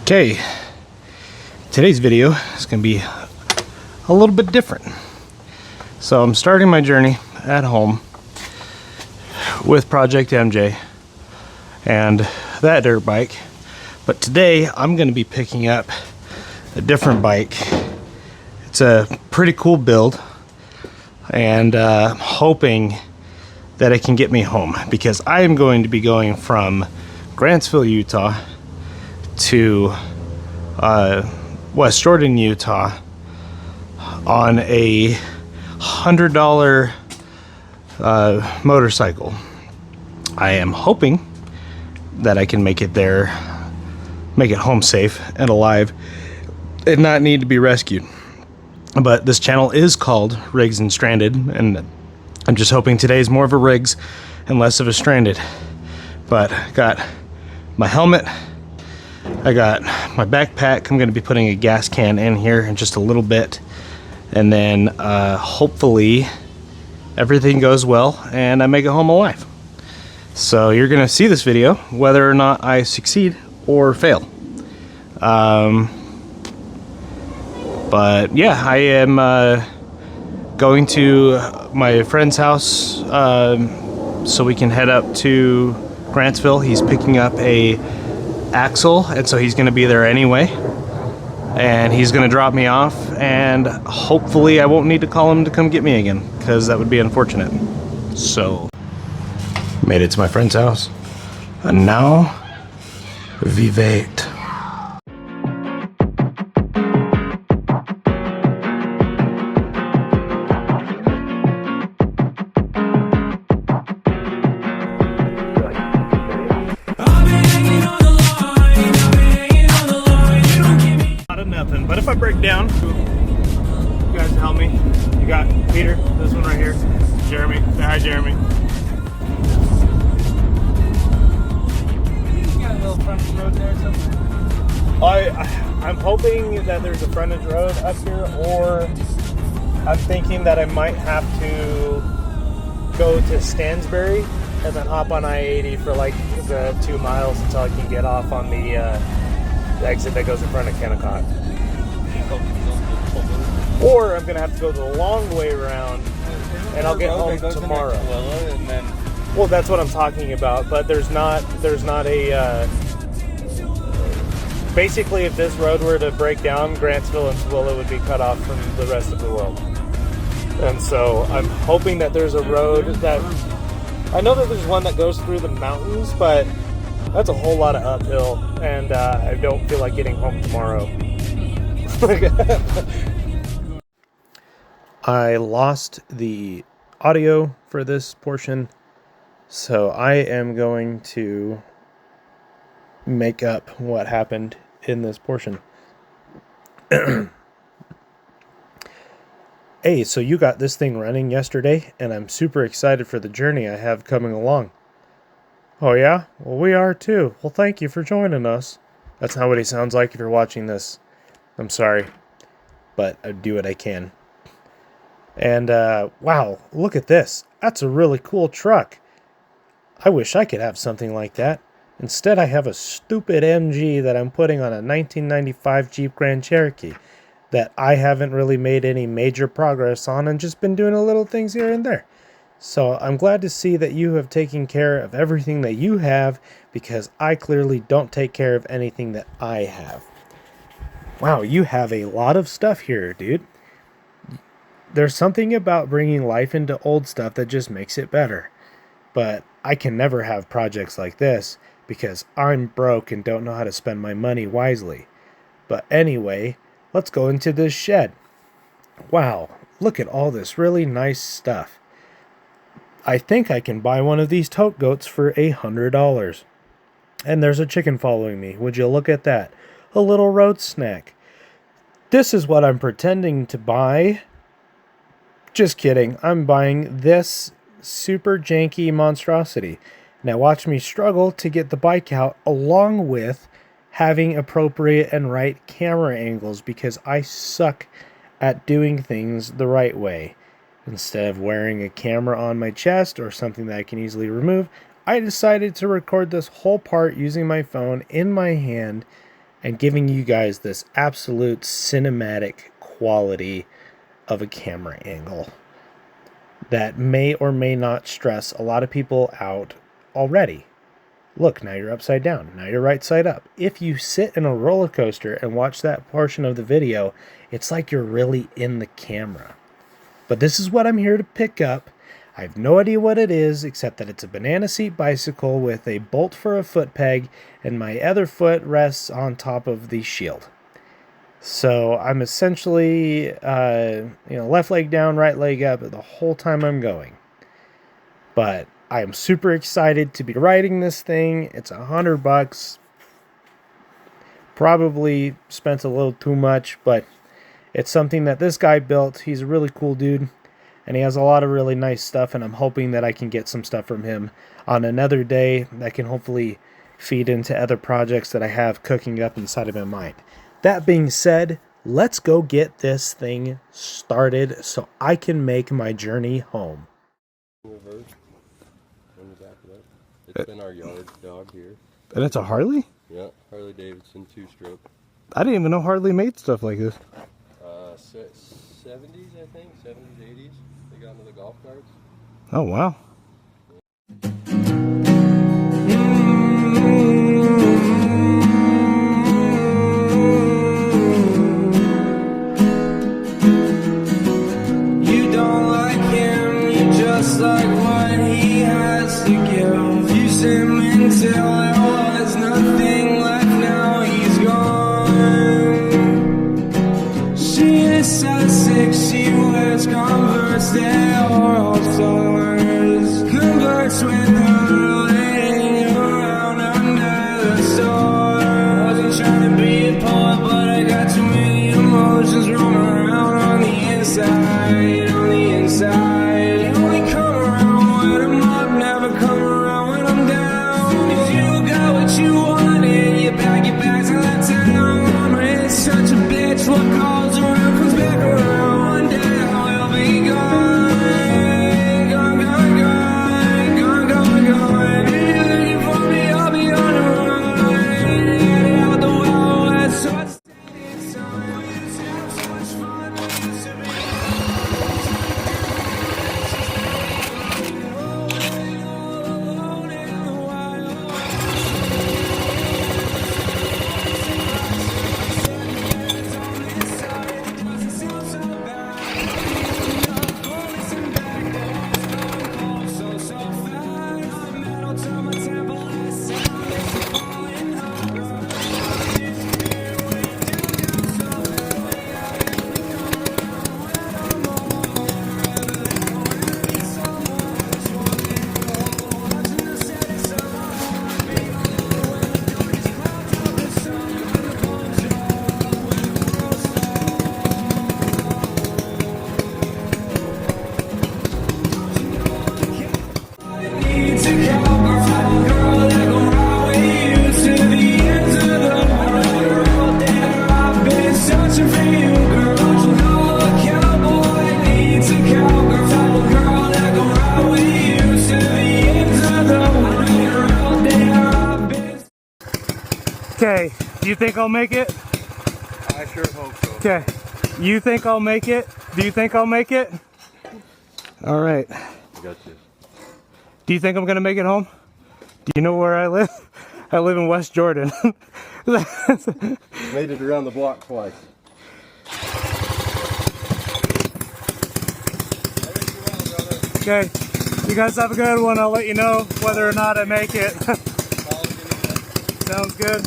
Okay, today's video is going to be a little bit different. So I'm starting my journey at home with Project MJ and that dirt bike. But today I'm going to be picking up a different bike. It's a pretty cool build, and I'm hoping that it can get me home, because I am going to be going from Grantsville, Utah to West Jordan, Utah on a $100 motorcycle. I am hoping that I can make it there, make it home safe and alive, and not need to be rescued. But this channel is called Rigs and Stranded, and I'm just hoping today is more of a rigs and less of a stranded. But I got my helmet, I got my backpack. I'm going to be putting a gas can in here in just a little bit, and then hopefully everything goes well and I make it home alive. So you're going to see this video whether or not I succeed or fail. But yeah, I am going to my friend's house so we can head up to Grantsville. He's picking up a axle, and so he's going to be there anyway, and he's going to drop me off, and hopefully I won't need to call him to come get me again, because that would be unfortunate. So made it to my friend's house, and now vivate. But if I break down, you guys help me. You got Peter, this one right here, Jeremy. Say hi, Jeremy. You got a little frontage road there somewhere? I'm hoping that there's a frontage road up here, or I'm thinking that I might have to go to Stansbury and then hop on I-80 for like the 2 miles until I can get off on the exit that goes in front of Kennecott. Or I'm gonna have to go the long way around, and I'll get home tomorrow. And then, well, that's what I'm talking about. But there's not a. Basically, if this road were to break down, Grantsville and Tooele would be cut off from the rest of the world. And so I'm hoping that there's a road that. I know that there's one that goes through the mountains, but that's a whole lot of uphill, and I don't feel like getting home tomorrow. I lost the audio for this portion, so I am going to make up what happened in this portion. Hey, so you got this thing running yesterday, and I'm super excited for the journey I have coming along. Oh yeah? Well, we are too. Well, thank you for joining us. That's not what he sounds like if you're watching this. I'm sorry, but I do what I can. And wow, look at this. That's a really cool truck. I wish I could have something like that. Instead, I have a stupid MG that I'm putting on a 1995 Jeep Grand Cherokee that I haven't really made any major progress on, and just been doing little things here and there. So I'm glad to see that you have taken care of everything that you have, because I clearly don't take care of anything that I have. Wow, you have a lot of stuff here, dude. There's something about bringing life into old stuff that just makes it better. But I can never have projects like this, because I'm broke and don't know how to spend my money wisely. But anyway, let's go into this shed. Wow, look at all this really nice stuff. I think I can buy one of these tote goats for $100. And there's a chicken following me. Would you look at that? A little road snack. This is what I'm pretending to buy. Just kidding. I'm buying this super janky monstrosity. Now watch me struggle to get the bike out, along with having appropriate and right camera angles, because I suck at doing things the right way. Instead of wearing a camera on my chest or something that I can easily remove, I decided to record this whole part using my phone in my hand and giving you guys this absolute cinematic quality of a camera angle that may or may not stress a lot of people out already. Look, now you're upside down. Now you're right side up. If you sit in a roller coaster and watch that portion of the video, it's like you're really in the camera. But this is what I'm here to pick up. I have no idea what it is, except that it's a banana seat bicycle with a bolt for a foot peg, and my other foot rests on top of the shield. So I'm essentially, left leg down, right leg up the whole time I'm going. But I am super excited to be riding this thing. It's $100. Probably spent a little too much, but it's something that this guy built. He's a really cool dude, and he has a lot of really nice stuff, and I'm hoping that I can get some stuff from him on another day that can hopefully feed into other projects that I have cooking up inside of my mind. That being said, let's go get this thing started so I can make my journey home. Reverse on the back of that. It's been our yard dog here. And it's a Harley? Yeah, Harley Davidson 2-stroke. I didn't even know Harley made stuff like this. 70s, I think, 70s, 80s. They got into the golf carts. Oh, wow. You don't like him, you just like what he has to give. You him until there was nothing left, now he's gone. She is so sick, she wears Converse, they are all stars. Converse with her laying around under the stars. Wasn't trying to be a poet, but I got too many emotions roaming around on the inside, on the inside. You only come around when I'm up, never come around when I'm down. If you got what you wanted, you pack your bags and let town. Mama is such a bitch, what goes around comes back around. One day I'll be gone, gone, gone, gone, gone, gone, gone. If you're looking for me, I'll be on the run. Headed out the Wild West, so it's standing sun. We used to have so much fun, we used to be alone in the Wild West. Doesn't sound so bad. Listen back, so fast. Metal to my temple, that sound is falling hard. Need to come around, girl, that go right with you to the ends of the world. There I've been searching for you, girl. Don't you know a cowboy needs a cowgirl, girl, that go right with you to the ends of the world. There I've been. Okay, do you think I'll make it? I sure hope so. Okay, you think I'll make it? Do you think I'll make it? All right. Got you. Do you think I'm gonna make it home? Do you know where I live? I live in West Jordan. Made it around the block twice. Okay, you guys have a good one. I'll let you know whether or not I make it. Sounds good.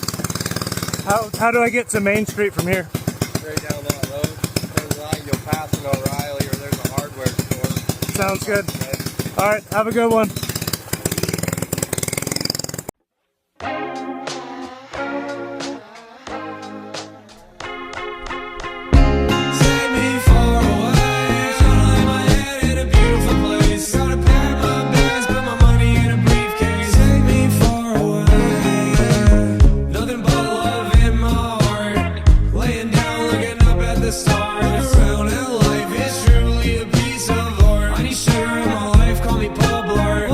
How do I get to Main Street from here? Straight down that road. Turn right, you'll pass an O'Reilly or there's a hardware store. Sounds good. All right, have a good one. Take me far away, tryna lay my head in a beautiful place. Gotta pack my bags, put my money in a briefcase. Take me far away, nothing but love in my heart. Laying down, looking up at the stars. Around in life is truly a piece of art. I need sugar in my life, call me Paul Blart.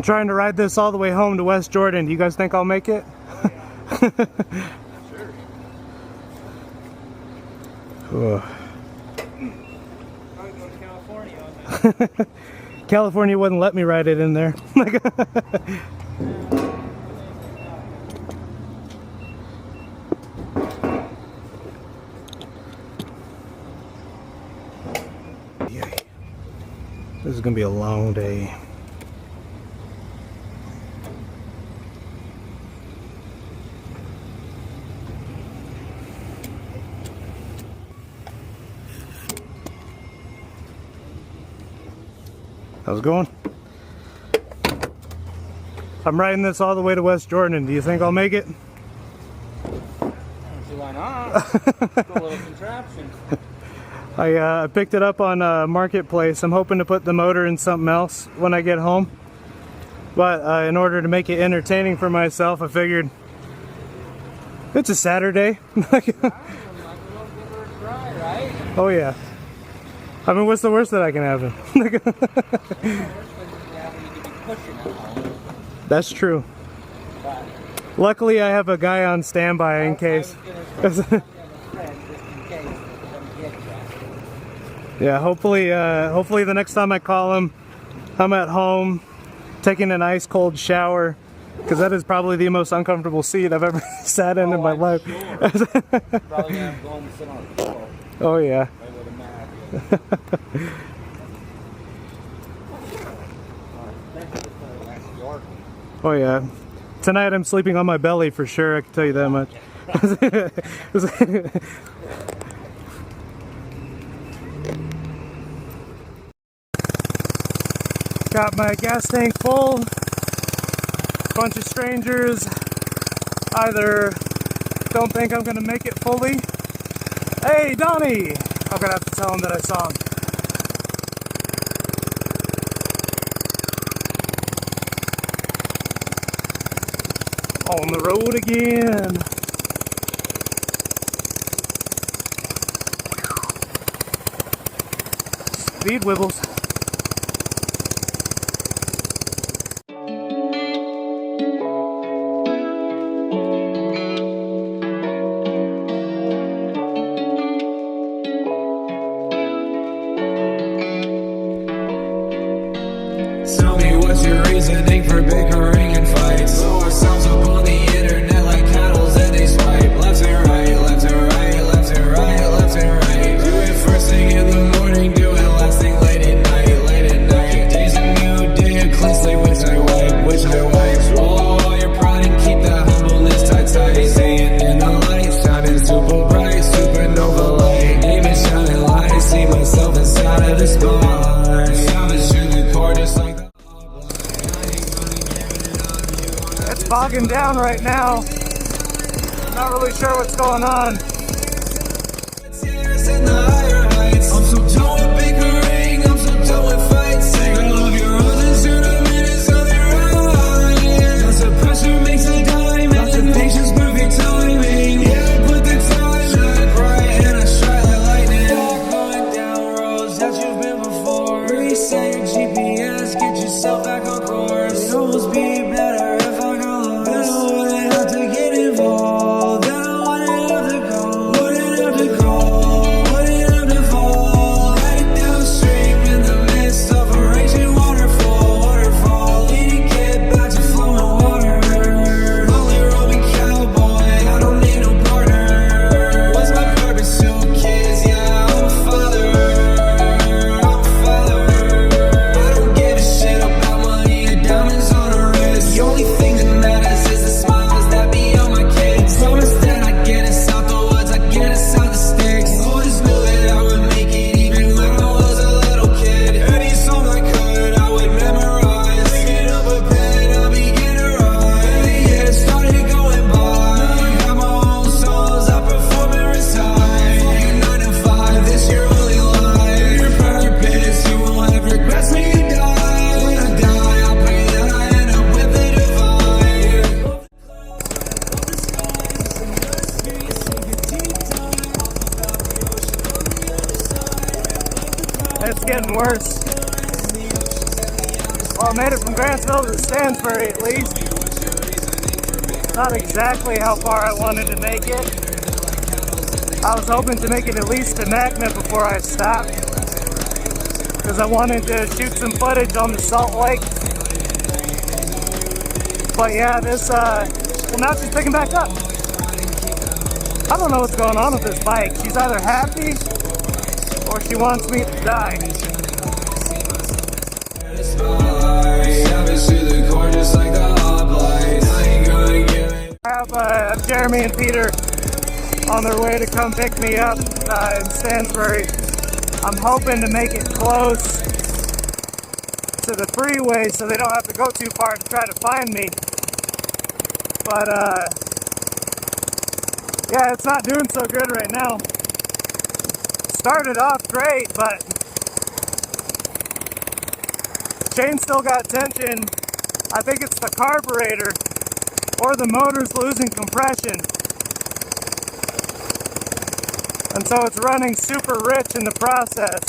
trying to ride this all the way home to West Jordan. Do you guys think I'll make it? Sure. California wouldn't let me ride it in there. This is gonna be a long day. How's it going? I'm riding this all the way to West Jordan. Do you think I'll make it? I don't see why not. It's a little contraption. I picked it up on Marketplace. I'm hoping to put the motor in something else when I get home. But in order to make it entertaining for myself, I figured it's a Saturday. Oh yeah. I mean, what's the worst that I can happen? That's true. Luckily, I have a guy on standby in case. Yeah, hopefully the next time I call him, I'm at home taking an ice cold shower, because that is probably the most uncomfortable seat I've ever sat in my life. Probably gonna have to go home and sit on the floor. Oh yeah. I would imagine. Oh yeah. Tonight I'm sleeping on my belly for sure, I can tell you that much. Got my gas tank full. Bunch of strangers either don't think I'm gonna make it fully. Hey Donnie! I'm gonna have to tell him that I saw him. On the road again. Speed wibbles. Tell me what's your reasoning for bickering and fights. Blow ourselves up on the internet like cattle and they swipe left and right, left and right, left and right, left and right. Do it first thing in the morning, do it last thing late at night, late at night. Day's a new day, clean slate, which I wipe. Swallow all your pride and keep that humbleness tight, tight. Seeing in the light, shining super bright, supernova light. Name it shining light, see myself inside of the spotlight. Savage in the core, just like the It's bogging down right now. Not really sure what's going on. tears and the higher heights. I'm so done with bickering, I'm so done with fights. Take all of your others, turn them into something right. Lots of pressure makes a dime, lots of patience, perfect timing. Yeah, I put the time, shine bright, and I strike like lightning. Walk going down roads that you've been before. Reset your GPS, get yourself back on course. It'd almost be better if I got lost. Then I wouldn't have to get involved. Then I wouldn't have to go. Wouldn't have to call. Wouldn't have to fall. Headed downstream in the midst of a raging waterfall. Need to get back to flowing water. Lonely Roman cowboy, I don't need no partner. What's my purpose to kids? Yeah, I'm a father. I'm a father. I don't give a shit about money or diamonds on a wrist. The only thing that matters is the smiles that be on my kids. Promise that I get us out the woods, I get us out the sticks. Always knew that I would make it even when I was a little kid. Any song I could, I would memorize. Picking up a pen, I'll begin to write. And the years started going by. I got my own songs, I perform and recite. Fucking 9 to 5, this your only life. Your purpose, you won't have regrets when you die. When I die, I pray that I end up with the divine. It's getting worse. Well, I made it from Grantsville to Stansbury at least. Not exactly how far I wanted to make it. I was hoping to make it at least to Magna before I stopped, because I wanted to shoot some footage on the Salt Lake. But yeah, this, well, now she's picking back up. I don't know what's going on with this bike. She's either happy or she wants me to die. I have Jeremy and Peter on their way to come pick me up in Stansbury. I'm hoping to make it close to the freeway so they don't have to go too far to try to find me. But yeah, it's not doing so good right now. Started off great, but chain still got tension. I think it's the carburetor or the motor's losing compression. And so it's running super rich in the process.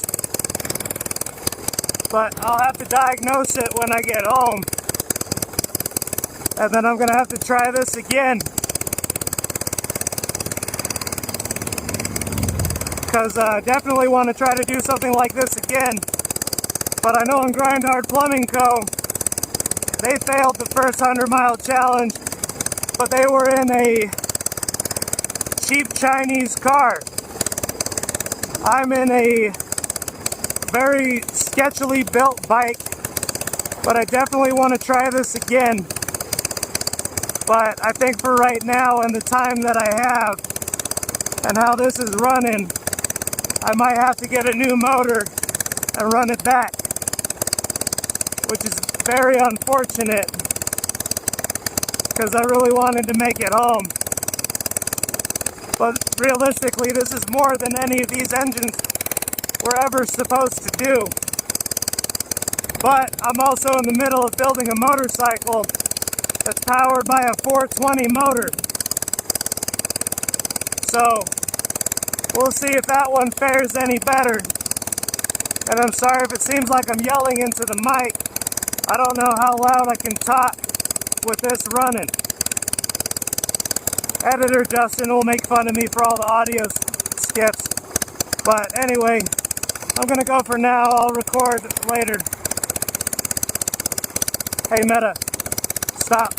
But I'll have to diagnose it when I get home. And then I'm gonna have to try this again. Because I definitely want to try to do something like this again. But I know in Grind Hard Plumbing Co., they failed the first 100-mile challenge, but they were in a cheap Chinese car. I'm in a very sketchily built bike, but I definitely want to try this again. But I think for right now and the time that I have and how this is running, I might have to get a new motor and run it back, which is very unfortunate because I really wanted to make it home. But realistically, this is more than any of these engines were ever supposed to do. But I'm also in the middle of building a motorcycle that's powered by a 420 motor. So we'll see if that one fares any better. And I'm sorry if it seems like I'm yelling into the mic. I don't know how loud I can talk with this running. Editor Justin will make fun of me for all the audio skips. But anyway, I'm gonna go for now. I'll record later. Hey Meta, stop.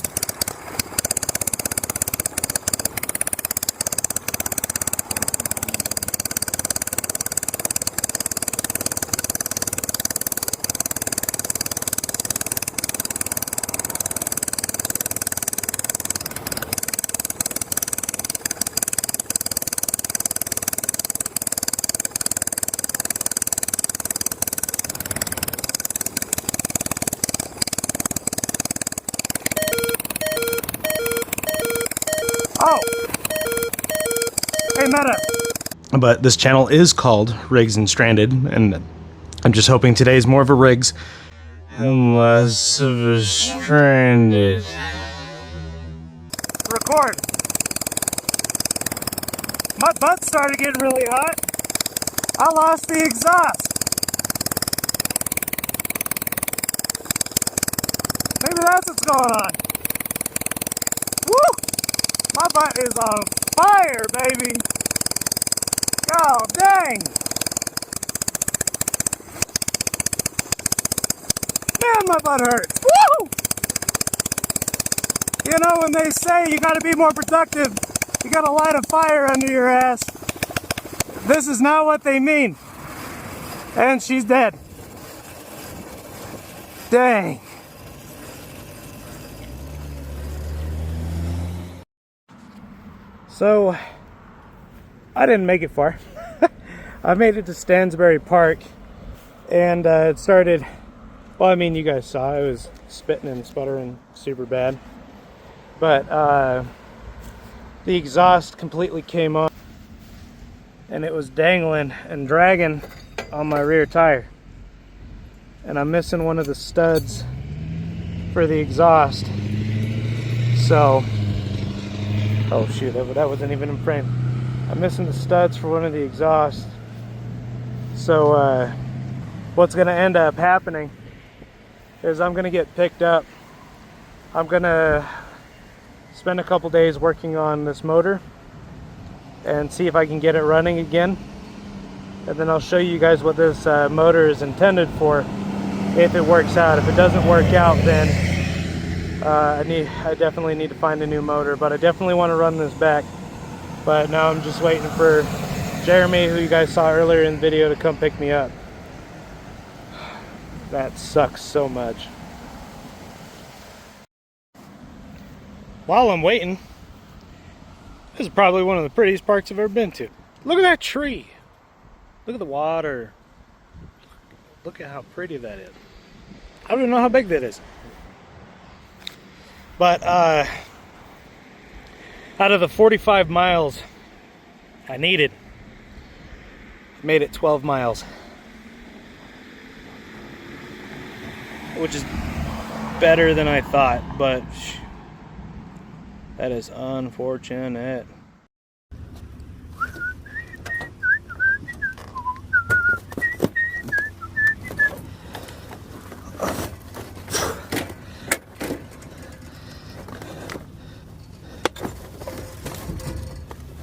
Oh! Hey Meta! But this channel is called Rigs and Stranded, and I'm just hoping today's more of a Rigs and less of a Stranded. Record. My butt started getting really hot. I lost the exhaust. Maybe that's what's going on. Woo! My butt is on fire, baby. God dang. Man, my butt hurts. Woo! You know, when they say you gotta be more productive, you gotta light a fire under your ass, this is not what they mean. And she's dead. Dang. So, I didn't make it far. I made it to Stansbury Park, and it started, well, I mean, you guys saw, I was spitting and sputtering super bad. But the exhaust completely came on, and it was dangling and dragging on my rear tire. And I'm missing one of the studs for the exhaust. So, oh shoot, that wasn't even in frame. I'm missing the studs for one of the exhausts. So what's gonna end up happening is I'm gonna get picked up. I'm gonna spend a couple days working on this motor and see if I can get it running again. And then I'll show you guys what this motor is intended for if it works out. If it doesn't work out, then I definitely need to find a new motor, but I definitely want to run this back. But now I'm just waiting for Jeremy, who you guys saw earlier in the video, to come pick me up. That sucks so much. While I'm waiting, this is probably one of the prettiest parks I've ever been to. Look at that tree. Look at the water. Look at how pretty that is. I don't even know how big that is. But out of the 45 miles I needed, I made it 12 miles. Which is better than I thought, but that is unfortunate.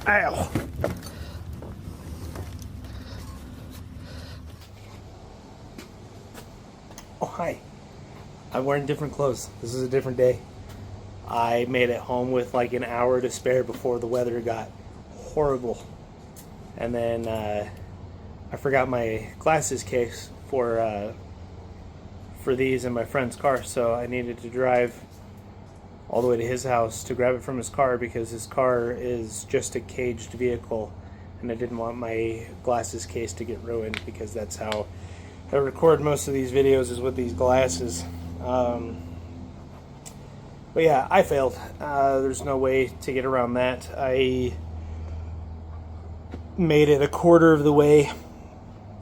Ow. Oh, hi. I'm wearing different clothes. This is a different day. I made it home with like an hour to spare before the weather got horrible. And then I forgot my glasses case for these in my friend's car, so I needed to drive all the way to his house to grab it from his car because his car is just a caged vehicle, and I didn't want my glasses case to get ruined because that's how I record most of these videos, is with these glasses. But yeah, I failed. There's no way to get around that. I made it a quarter of the way,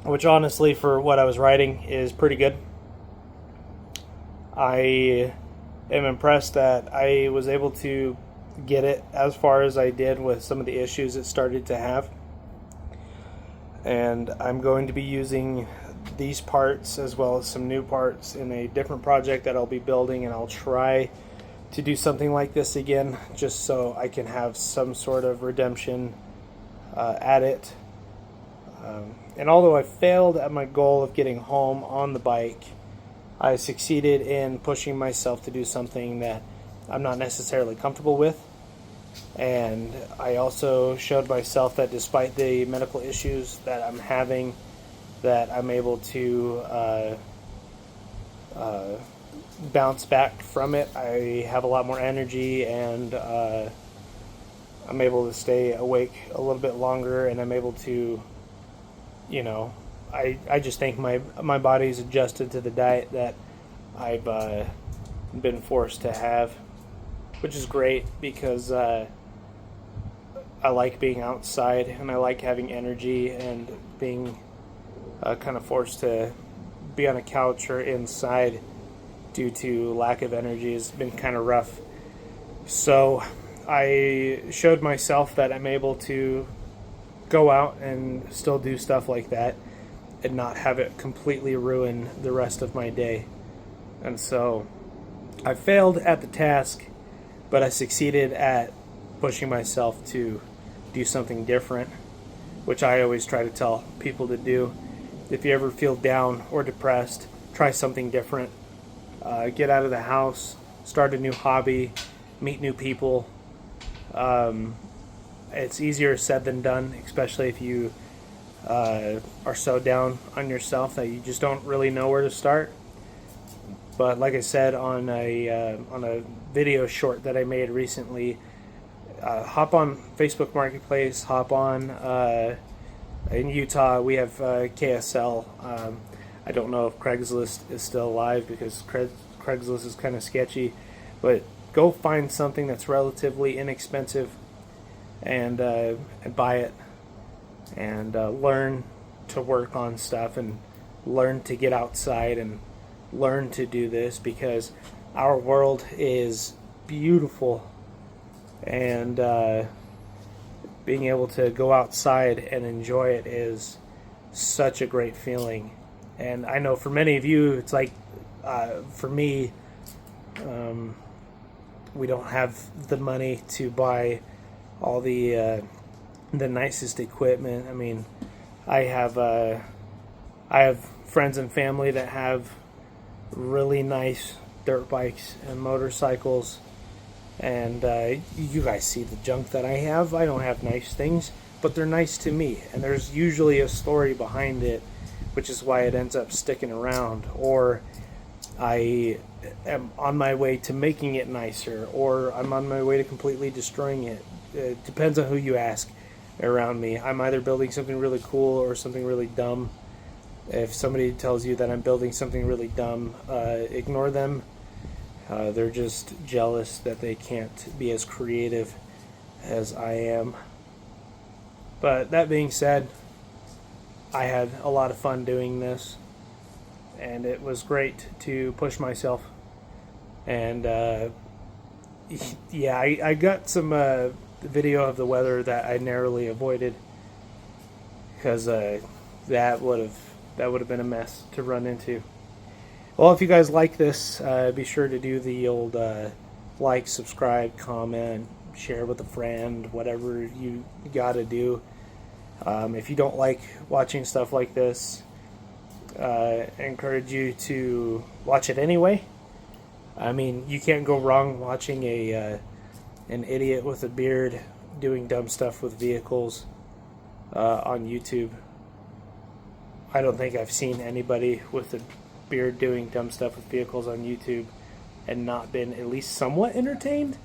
which honestly for what I was riding is pretty good. I am impressed that I was able to get it as far as I did with some of the issues it started to have. And I'm going to be using these parts as well as some new parts in a different project that I'll be building, and I'll try to do something like this again just so I can have some sort of redemption at it. And although I failed at my goal of getting home on the bike, I succeeded in pushing myself to do something that I'm not necessarily comfortable with. And I also showed myself that despite the medical issues that I'm having, that I'm able to bounce back from it. I have a lot more energy, and I'm able to stay awake a little bit longer, and I'm able to, you know, I just think my body's adjusted to the diet that I've been forced to have, which is great because I like being outside and I like having energy, and being kind of forced to be on a couch or inside due to lack of energy has been kind of rough. So I showed myself that I'm able to go out and still do stuff like that and not have it completely ruin the rest of my day. And so I failed at the task, but I succeeded at pushing myself to do something different, which I always try to tell people to do. If you ever feel down or depressed, try something different. Get out of the house, start a new hobby, meet new people. It's easier said than done, especially if you are so down on yourself that you just don't really know where to start. But like I said on a video short that I made recently, hop on Facebook Marketplace, hop on in Utah we have KSL. I don't know if Craigslist is still alive because Craigslist is kind of sketchy, but go find something that's relatively inexpensive and buy it, and learn to work on stuff, and learn to get outside, and learn to do this, because our world is beautiful, and being able to go outside and enjoy it is such a great feeling. And I know for many of you it's like For me, we don't have the money to buy all the nicest equipment. I mean, I have friends and family that have really nice dirt bikes and motorcycles, and you guys see the junk that I have. I don't have nice things, but they're nice to me, and there's usually a story behind it, which is why it ends up sticking around. Or I am on my way to making it nicer, or I'm on my way to completely destroying it. It depends on who you ask around me. I'm either building something really cool or something really dumb. If somebody tells you that I'm building something really dumb, ignore them. They're just jealous that they can't be as creative as I am. But that being said, I had a lot of fun doing this, and it was great to push myself. And yeah, I got some video of the weather that I narrowly avoided, because that would have been a mess to run into. Well, if you guys like this, be sure to do the old like, subscribe, comment, share with a friend, whatever you gotta do. If you don't like watching stuff like this, I encourage you to watch it anyway. I mean, you can't go wrong watching an idiot with a beard doing dumb stuff with vehicles on YouTube. I don't think I've seen anybody with a beard doing dumb stuff with vehicles on YouTube and not been at least somewhat entertained.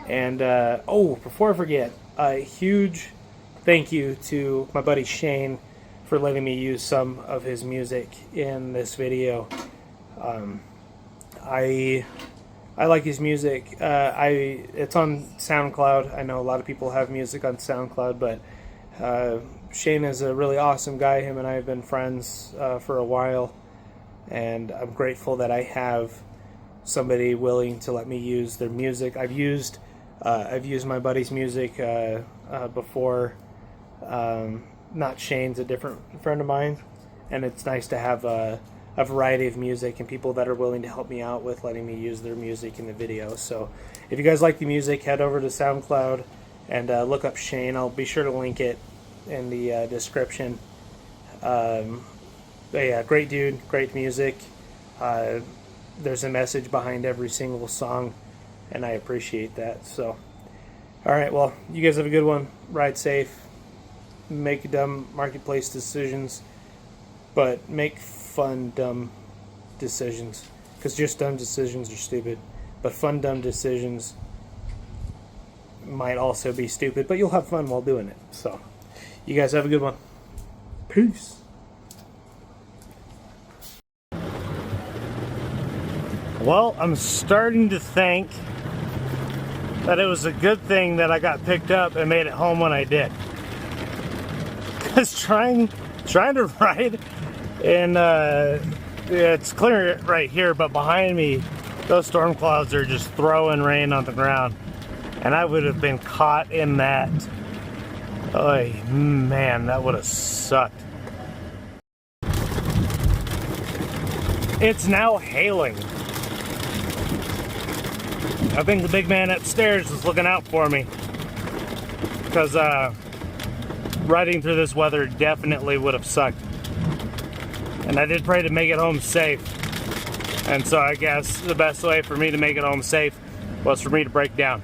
And oh, before I forget, a huge thank you to my buddy Shane for letting me use some of his music in this video. I like his music. It's on SoundCloud. I know a lot of people have music on SoundCloud, but Shane is a really awesome guy. Him and I have been friends for a while, and I'm grateful that I have somebody willing to let me use their music. I've used my buddy's music before. Not Shane's, a different friend of mine, and it's nice to have a variety of music and people that are willing to help me out with letting me use their music in the video. So if you guys like the music, head over to SoundCloud and look up Shane. I'll be sure to link it in the description. But yeah, great dude, great music. There's a message behind every single song, and I appreciate that. So, alright, well, you guys have a good one. Ride safe. Make dumb marketplace decisions, but make fun dumb decisions, because just dumb decisions are stupid, but fun dumb decisions might also be stupid, but you'll have fun while doing it. So you guys have a good one. Peace. Well, I'm starting to think that it was a good thing that I got picked up and made it home when I did. Because trying to ride in, it's clear right here, but behind me, those storm clouds are just throwing rain on the ground. And I would have been caught in that. Oh, man, that would have sucked. It's now hailing. I think the big man upstairs is looking out for me, because riding through this weather definitely would have sucked. And I did pray to make it home safe. And so I guess the best way for me to make it home safe was for me to break down.